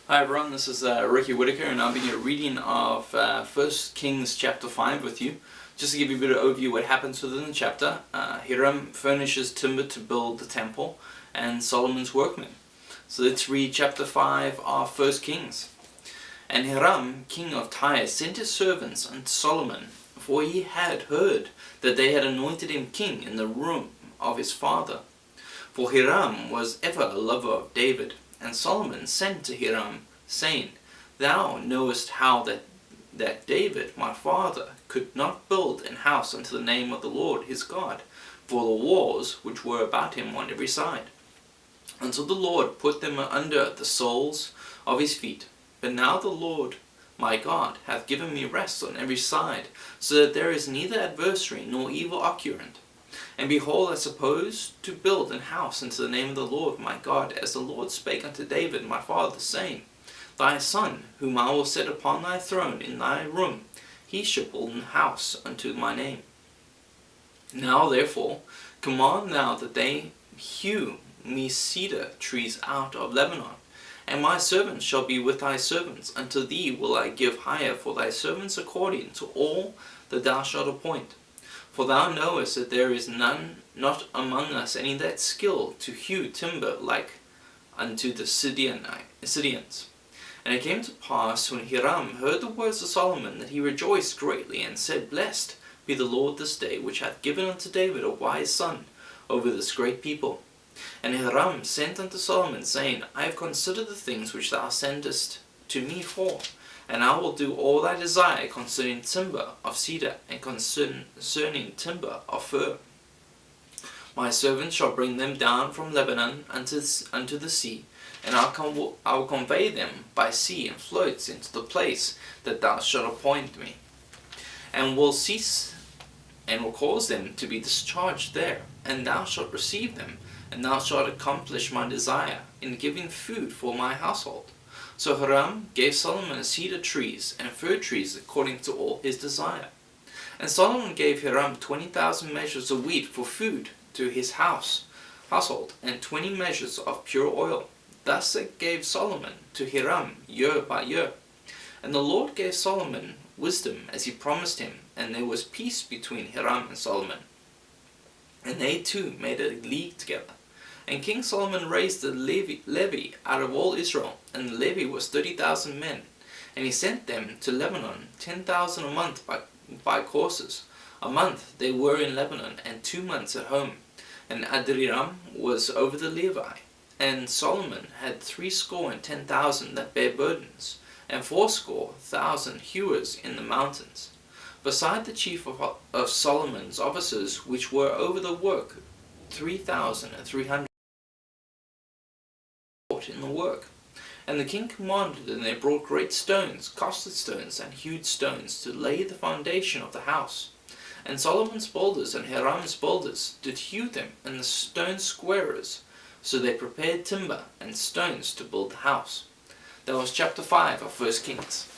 Hi everyone, this is Ricky Whitaker, and I'll be reading of 1 Kings chapter 5 with you. Just to give you a bit of overview what happens within the chapter, Hiram furnishes timber to build the temple, and Solomon's workmen. So let's read chapter 5 of 1 Kings. And Hiram, king of Tyre, sent his servants unto Solomon, for he had heard that they had anointed him king in the room of his father. For Hiram was ever a lover of David. And Solomon sent to Hiram, saying, Thou knowest how that David my father could not build an house unto the name of the Lord his God, for the walls which were about him on every side, until the Lord put them under the soles of his feet. But now the Lord my God hath given me rest on every side, so that there is neither adversary nor evil occurrent. And behold, I suppose to build an house unto the name of the Lord my God, as the Lord spake unto David my father, saying, Thy son, whom I will set upon thy throne in thy room, he shall build an house unto my name. Now therefore command thou that they hew me cedar trees out of Lebanon, and my servants shall be with thy servants. Unto thee will I give hire for thy servants according to all that thou shalt appoint. For thou knowest that there is not among us any that skill to hew timber like unto the Sidonians. And it came to pass, when Hiram heard the words of Solomon, that he rejoiced greatly, and said, Blessed be the Lord this day, which hath given unto David a wise son over this great people. And Hiram sent unto Solomon, saying, I have considered the things which thou sendest to me for, and I will do all thy desire concerning timber of cedar, and concerning timber of fir. My servants shall bring them down from Lebanon unto the sea, and I will convey them by sea in floats into the place that thou shalt appoint me, and will cause them to be discharged there, and thou shalt receive them, and thou shalt accomplish my desire in giving food for my household. So Hiram gave Solomon cedar trees and fir trees according to all his desire. And Solomon gave Hiram 20,000 measures of wheat for food to his household, and 20 measures of pure oil. Thus it gave Solomon to Hiram year by year. And the Lord gave Solomon wisdom as he promised him, and there was peace between Hiram and Solomon. And they two made a league together. And King Solomon raised the levy out of all Israel, and the levy was 30,000 men. And he sent them to Lebanon, 10,000 a month by courses. A month they were in Lebanon, and 2 months at home. And Adoniram was over the levy. And Solomon had 70,000 that bare burdens, and 80,000 hewers in the mountains. Beside the chief of Solomon's officers, which were over the work, 3,300 in the work. And the king commanded, and they brought great stones, costly stones, and hewed stones, to lay the foundation of the house. And Solomon's builders and Hiram's builders did hew them, and the stone squarers. So they prepared timber and stones to build the house. That was chapter 5 of 1 Kings.